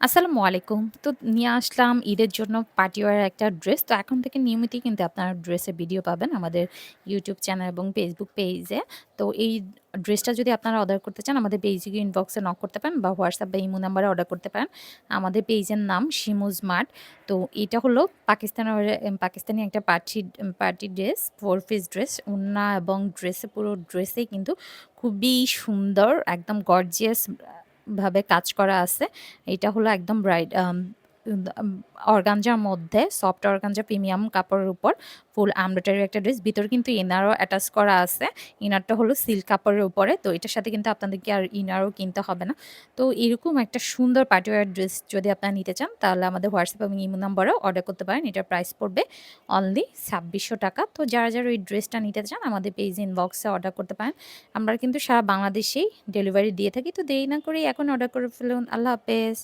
আসসালামু আলাইকুম। তো নিয়ে আসলাম ঈদের জন্য পার্টি ওয়্যার একটা ড্রেস। তো এখন থেকে নিয়মিতই কিন্তু আপনারা ড্রেসের ভিডিও পাবেন আমাদের YouTube চ্যানেল এবং Facebook পেজে। তো এই ড্রেসটা যদি আপনারা অর্ডার করতে চান আমাদের পেজে গিয়ে ইনবক্সে নক করতে পারেন বা WhatsApp বা ইমো নাম্বারে অর্ডার করতে পারেন। আমাদের পেজের নাম শিমুজ মার্ট। তো এটা হলো পাকিস্তানি একটা পার্টি ড্রেস, 4 পিস ড্রেস। ওড়না এবং পুরো ড্রেসেই কিন্তু খুবই সুন্দর একদম গর্জিয়াস ভাবে কাজ করা আছে। এটা হলো একদম অর্গানজার মধ্যে সফট অর্গানজা প্রিমিয়াম কাপড়ের উপর ফুল এমব্রয়ডারি একটা ড্রেস। ভিতরে কিন্তু ইনারও অ্যাটাচ করা আছে। ইনারটা হলো সিল্ক কাপড়ের উপরে। তো এটার সাথে কিন্তু আপনাদেরকে আর ইনারও কিনতে হবে না। তো এরকম একটা সুন্দর পার্টি ওয়্যার ড্রেস যদি আপনারা নিতে চান তাহলে আমাদের WhatsApp এবং ইমো নাম্বারেও অর্ডার করতে পারেন। এটার প্রাইস পড়বে অনলি ৳২৬০০। তো যারা ওই ড্রেসটা নিতে চান আমাদের পেজ ইনবক্সে অর্ডার করতে পারেন। আমরা কিন্তু সারা বাংলাদেশেই ডেলিভারি দিয়ে থাকি। তো দেরি না করেই এখন অর্ডার করে ফেলুন। আল্লাহ হাফেজ।